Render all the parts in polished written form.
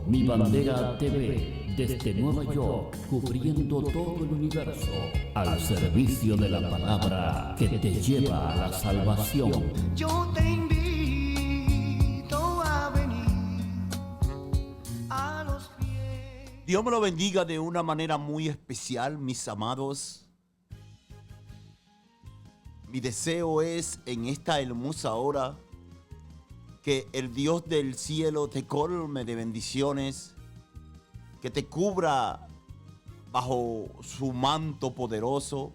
Mi Bandera TV, desde Nueva York, cubriendo todo el universo, al servicio de la palabra que te lleva a la salvación. Yo te invito a venir a los pies. Dios me lo bendiga de una manera muy especial, mis amados. Mi deseo es en esta hermosa hora que el Dios del cielo te colme de bendiciones, que te cubra bajo su manto poderoso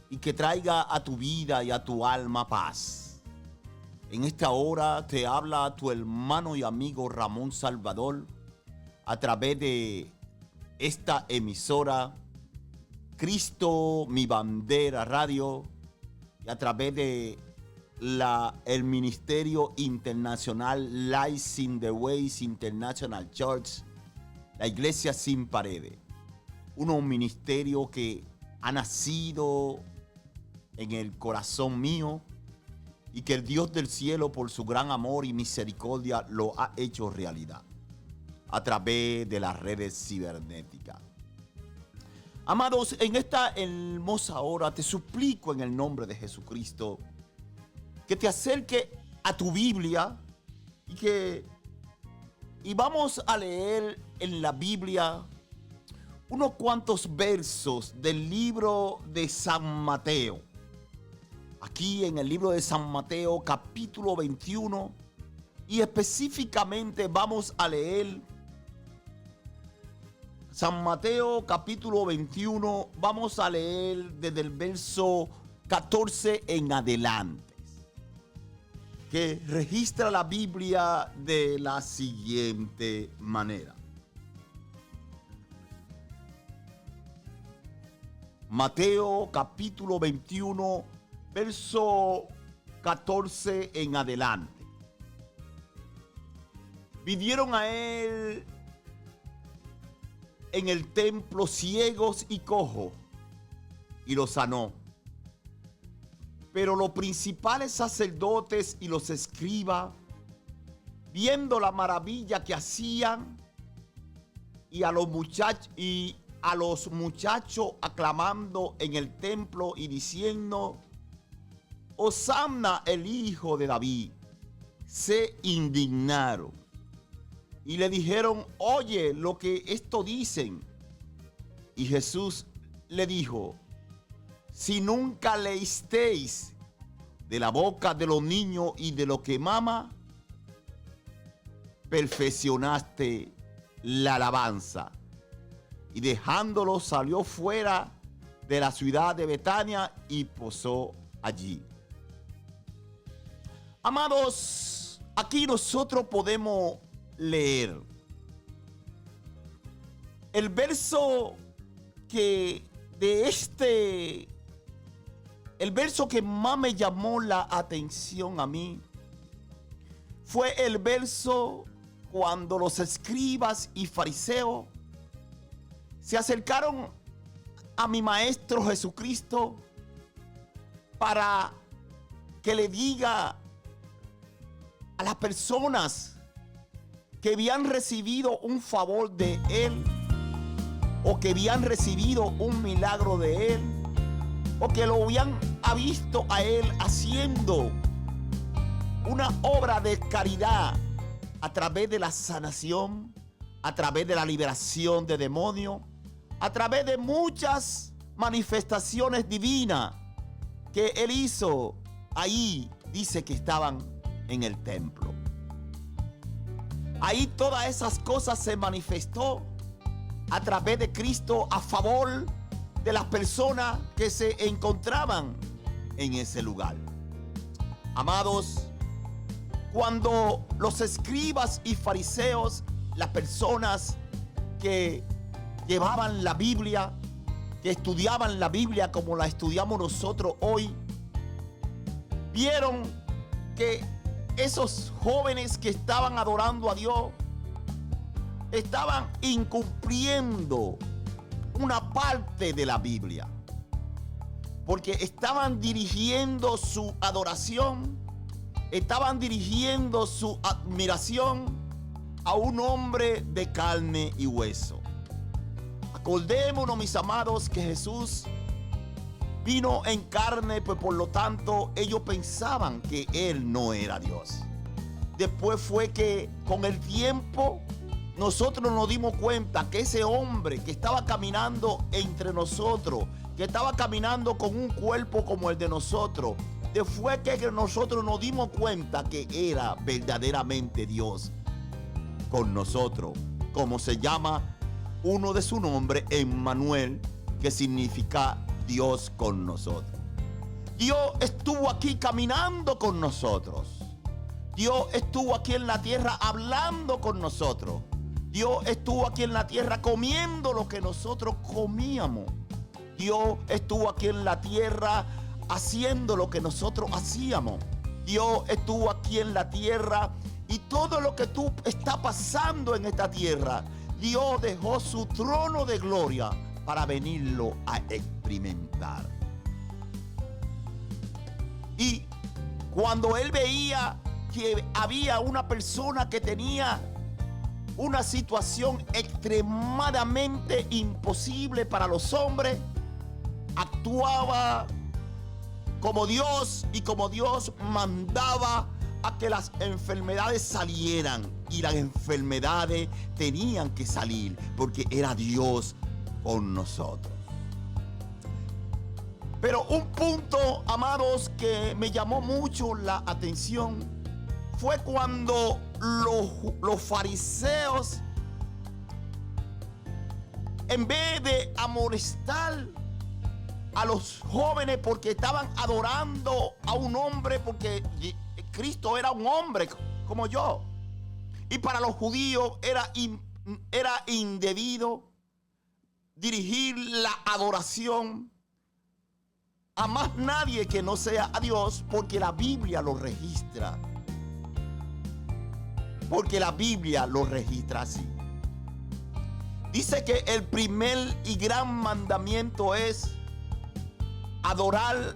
y que traiga a tu vida y a tu alma paz. En esta hora te habla tu hermano y amigo Ramón Salvador a través de esta emisora Cristo Mi Bandera Radio y a través de el Ministerio Internacional Lights in the Ways International Church, la Iglesia Sin Paredes, un ministerio que ha nacido en el corazón mío y que el Dios del cielo, por su gran amor y misericordia, lo ha hecho realidad a través de las redes cibernéticas. Amados, en esta hermosa hora te suplico en el nombre de Jesucristo que te acerque a tu Biblia y vamos a leer en la Biblia unos cuantos versos del libro de San Mateo. Aquí en el libro de San Mateo, capítulo 21, y específicamente vamos a leer San Mateo, capítulo 21, vamos a leer desde el verso 14 en adelante, que registra la Biblia de la siguiente manera. Mateo capítulo 21, verso 14 en adelante. Vinieron a él en el templo ciegos y cojos y los sanó. Pero los principales sacerdotes y los escribas, viendo la maravilla que hacían, y a los muchachos aclamando en el templo y diciendo: Hosanna el Hijo de David, se indignaron y le dijeron: oye lo que esto dicen. Y Jesús le dijo: si nunca leísteis de la boca de los niños y de lo que mama, perfeccionaste la alabanza. Y dejándolo salió fuera de la ciudad de Betania y posó allí. Amados, aquí nosotros podemos leer el verso el verso que más me llamó la atención a mí fue el verso cuando los escribas y fariseos se acercaron a mi Maestro Jesucristo para que le diga a las personas que habían recibido un favor de él, o que habían recibido un milagro de él, o que lo habían visto a él haciendo una obra de caridad a través de la sanación, a través de la liberación de demonios, a través de muchas manifestaciones divinas que él hizo. Ahí dice que estaban en el templo. Ahí todas esas cosas se manifestó a través de Cristo a favor de las personas que se encontraban en ese lugar. Amados, cuando los escribas y fariseos, las personas que llevaban la Biblia, que estudiaban la Biblia como la estudiamos nosotros hoy, vieron que esos jóvenes que estaban adorando a Dios estaban incumpliendo una parte de la Biblia, porque estaban dirigiendo su adoración, estaban dirigiendo su admiración a un hombre de carne y hueso. Acordémonos, mis amados, que Jesús vino en carne, pues por lo tanto ellos pensaban que Él no era Dios. Después fue que con el tiempo nosotros nos dimos cuenta que ese hombre que estaba caminando entre nosotros, que estaba caminando con un cuerpo como el de nosotros, después que nosotros nos dimos cuenta que era verdaderamente Dios con nosotros, como se llama uno de su nombre, Emmanuel, que significa Dios con nosotros. Dios estuvo aquí caminando con nosotros. Dios estuvo aquí en la tierra hablando con nosotros. Dios estuvo aquí en la tierra comiendo lo que nosotros comíamos. Dios estuvo aquí en la tierra haciendo lo que nosotros hacíamos. Dios estuvo aquí en la tierra y todo lo que tú está pasando en esta tierra, Dios dejó su trono de gloria para venirlo a experimentar. Y cuando él veía que había una persona que tenía una situación extremadamente imposible para los hombres, actuaba como Dios y como Dios mandaba a que las enfermedades salieran, y las enfermedades tenían que salir porque era Dios con nosotros. Pero un punto, amados, que me llamó mucho la atención fue cuando los fariseos, en vez de amonestar a los jóvenes porque estaban adorando a un hombre, porque Cristo era un hombre como yo, y para los judíos era indebido dirigir la adoración a más nadie que no sea a Dios, porque la Biblia lo registra. Porque la Biblia lo registra así. Dice que el primer y gran mandamiento es adorar,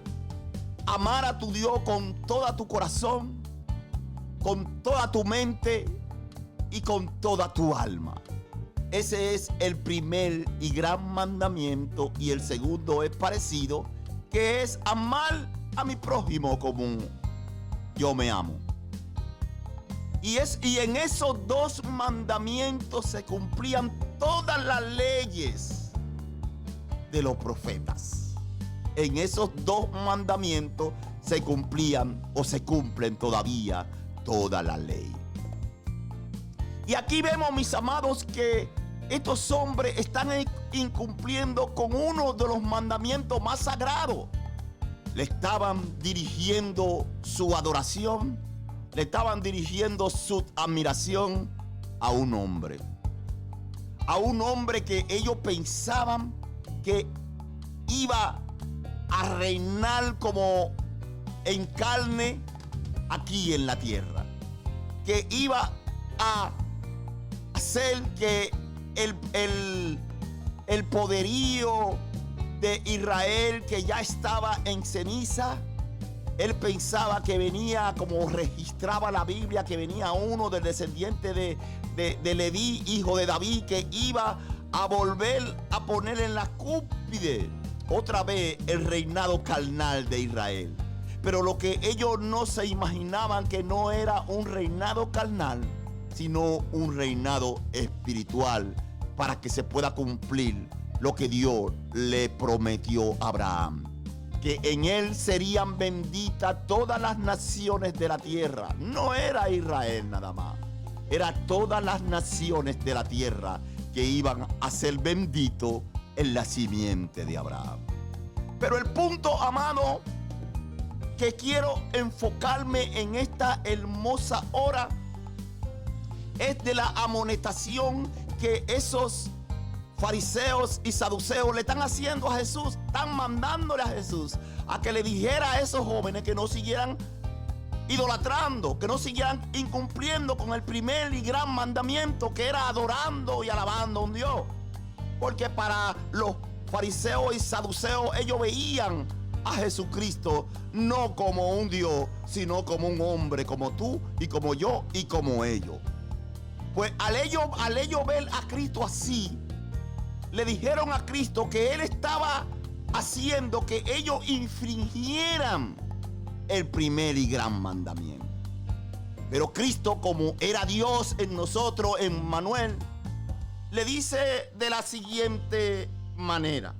amar a tu Dios con todo tu corazón, con toda tu mente y con toda tu alma. Ese es el primer y gran mandamiento, y el segundo es parecido, que es amar a mi prójimo como yo me amo. Y en esos dos mandamientos se cumplían todas las leyes de los profetas. En esos dos mandamientos se cumplían o se cumplen todavía todas las leyes. Y aquí vemos, mis amados, que estos hombres están incumpliendo con uno de los mandamientos más sagrados. Le estaban dirigiendo su adoración, le estaban dirigiendo su admiración a un hombre que ellos pensaban que iba a reinar como en carne aquí en la tierra, que iba a hacer que el poderío de Israel, que ya estaba en ceniza, él pensaba que venía, como registraba la Biblia, que venía uno del descendiente de Leví, hijo de David, que iba a volver a poner en la cúspide otra vez el reinado carnal de Israel. Pero lo que ellos no se imaginaban, que no era un reinado carnal, sino un reinado espiritual, para que se pueda cumplir lo que Dios le prometió a Abraham, que en él serían benditas todas las naciones de la tierra. No era Israel nada más, era todas las naciones de la tierra que iban a ser benditos en la simiente de Abraham. Pero el punto, amado, que quiero enfocarme en esta hermosa hora es de la amonestación que esos fariseos y saduceos le están haciendo a Jesús. Están mandándole a Jesús a que le dijera a esos jóvenes que no siguieran idolatrando, que no siguieran incumpliendo con el primer y gran mandamiento, que era adorando y alabando a un Dios. Porque para los fariseos y saduceos, ellos veían a Jesucristo no como un Dios, sino como un hombre, como tú y como yo y como ellos. Pues al ellos ver a Cristo así, le dijeron a Cristo que Él estaba haciendo que ellos infringieran el primer y gran mandamiento. Pero Cristo, como era Dios en nosotros, en Manuel, le dice de la siguiente manera.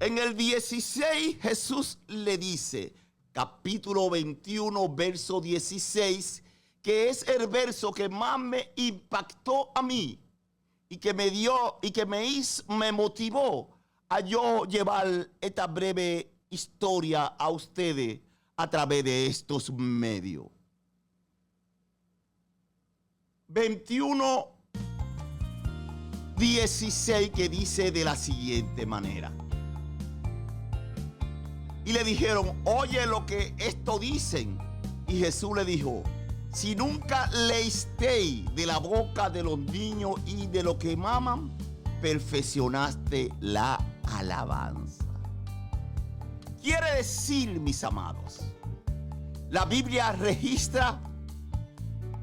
En el 16 Jesús le dice, capítulo 21, verso 16, que es el verso que más me impactó a mí y que me dio y que me motivó a yo llevar esta breve historia a ustedes a través de estos medios. 21, 16, que dice de la siguiente manera. Y le dijeron, oye lo que esto dicen. Y Jesús le dijo, si nunca leísteis de la boca de los niños y de los que maman, perfeccionaste la alabanza. Quiere decir, mis amados, la Biblia registra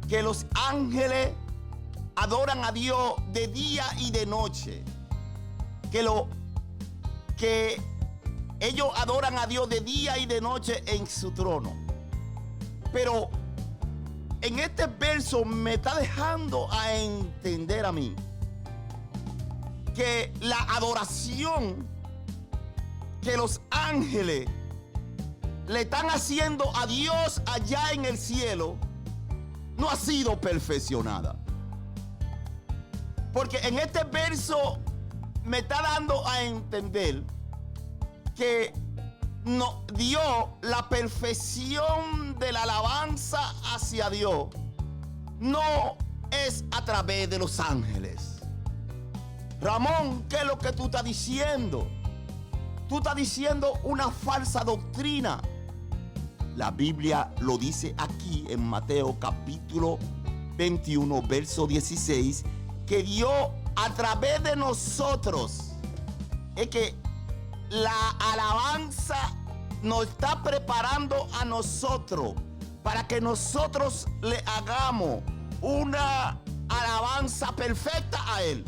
que los ángeles adoran a Dios de día y de noche. Que ellos adoran a Dios de día y de noche en su trono. Pero en este verso me está dejando a entender a mí que la adoración que los ángeles le están haciendo a Dios allá en el cielo no ha sido perfeccionada. Porque en este verso me está dando a entender que no, Dios, la perfección de la alabanza hacia Dios no es a través de los ángeles. Ramón, ¿qué es lo que tú estás diciendo? Tú estás diciendo una falsa doctrina. La Biblia lo dice aquí en Mateo capítulo 21, verso 16, que Dios a través de nosotros, es que la alabanza nos está preparando a nosotros para que nosotros le hagamos una alabanza perfecta a Él.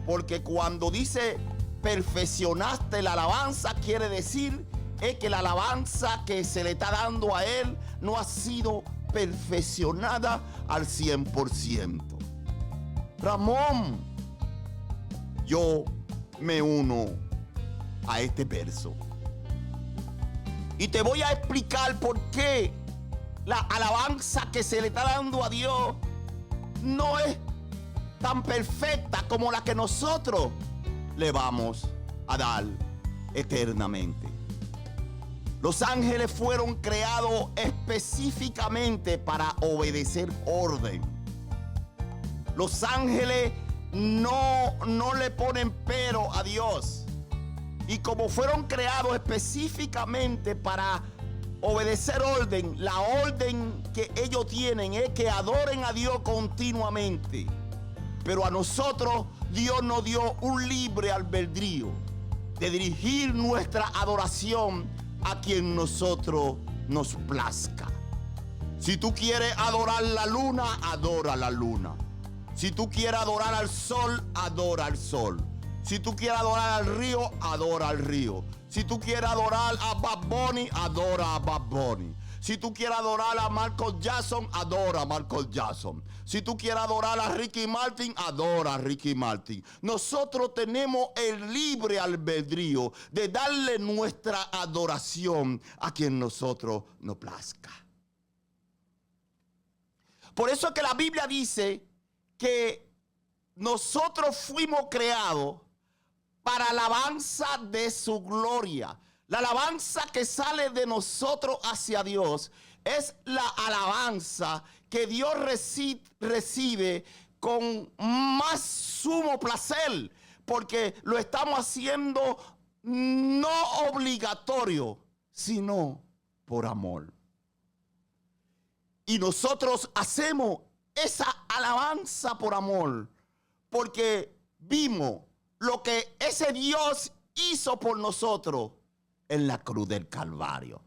Porque cuando dice perfeccionaste la alabanza, quiere decir es que la alabanza que se le está dando a Él no ha sido perfeccionada al 100%. Ramón, yo me uno a este verso y te voy a explicar por qué la alabanza que se le está dando a Dios no es tan perfecta como la que nosotros le vamos a dar eternamente. Los ángeles fueron creados específicamente para obedecer orden. Los ángeles no le ponen pero a Dios. Y como fueron creados específicamente para obedecer orden, la orden que ellos tienen es que adoren a Dios continuamente. Pero a nosotros Dios nos dio un libre albedrío de dirigir nuestra adoración a quien nosotros nos plazca. Si tú quieres adorar la luna, adora la luna. Si tú quieres adorar al sol, adora al sol. Si tú quieres adorar al río, adora al río. Si tú quieres adorar a Bad Bunny, adora a Bad Bunny. Si tú quieres adorar a Michael Jackson, adora a Michael Jackson. Si tú quieres adorar a Ricky Martin, adora a Ricky Martin. Nosotros tenemos el libre albedrío de darle nuestra adoración a quien nosotros nos plazca. Por eso es que la Biblia dice que nosotros fuimos creados para alabanza de su gloria. La alabanza que sale de nosotros hacia Dios es la alabanza que Dios recibe con más sumo placer, porque lo estamos haciendo no obligatorio, sino por amor. Y nosotros hacemos esa alabanza por amor, porque vimos lo que ese Dios hizo por nosotros en la cruz del Calvario.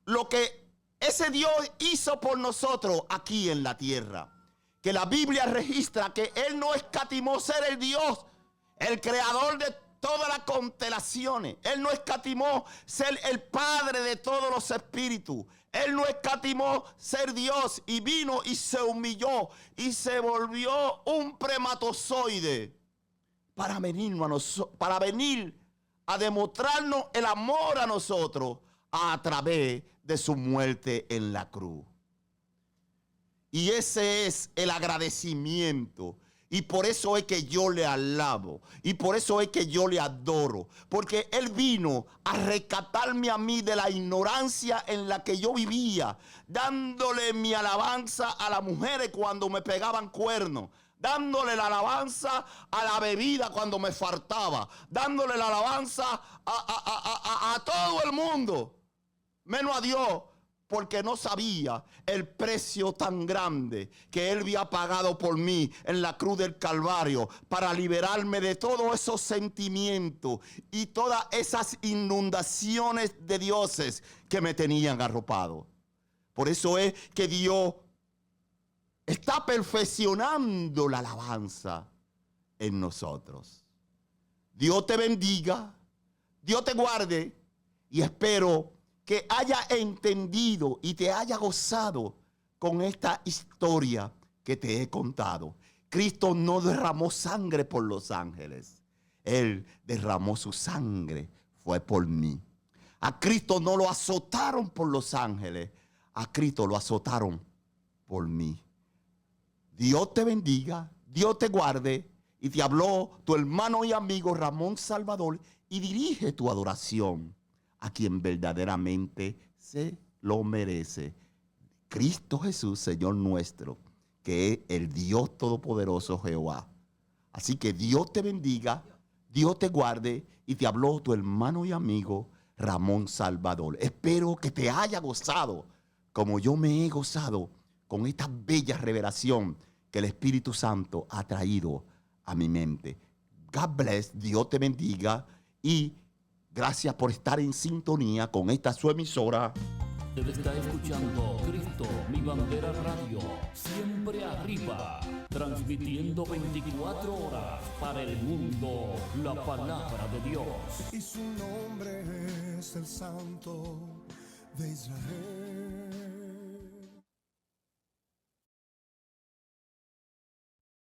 Lo que ese Dios hizo por nosotros aquí en la tierra. Que la Biblia registra que Él no escatimó ser el Dios, el creador de todas las constelaciones. Él no escatimó ser el Padre de todos los espíritus. Él no escatimó ser Dios y vino y se humilló y se volvió un espermatozoide para venir a demostrarnos el amor a nosotros a través de su muerte en la cruz. Y ese es el agradecimiento. Y por eso es que yo le alabo. Y por eso es que yo le adoro. Porque Él vino a rescatarme a mí de la ignorancia en la que yo vivía. Dándole mi alabanza a las mujeres cuando me pegaban cuernos. Dándole la alabanza a la bebida cuando me faltaba. Dándole la alabanza a todo el mundo. Menos a Dios. Porque no sabía el precio tan grande que Él había pagado por mí en la cruz del Calvario para liberarme de todos esos sentimientos y todas esas inundaciones de dioses que me tenían arropado. Por eso es que Dios está perfeccionando la alabanza en nosotros. Dios te bendiga, Dios te guarde y espero que haya entendido y te haya gozado con esta historia que te he contado. Cristo no derramó sangre por los ángeles. Él derramó su sangre, fue por mí. A Cristo no lo azotaron por los ángeles. A Cristo lo azotaron por mí. Dios te bendiga, Dios te guarde. Y te habló tu hermano y amigo Ramón Salvador y dirige tu adoración a quien verdaderamente se lo merece. Cristo Jesús, Señor nuestro, que es el Dios Todopoderoso Jehová. Así que Dios te bendiga, Dios te guarde y te habló tu hermano y amigo Ramón Salvador. Espero que te haya gozado como yo me he gozado con esta bella revelación que el Espíritu Santo ha traído a mi mente. God bless, Dios te bendiga y gracias por estar en sintonía con esta su emisora. Usted está escuchando Cristo, mi bandera radio, siempre arriba, transmitiendo 24 horas para el mundo la palabra de Dios. Y su nombre es el Santo de Israel.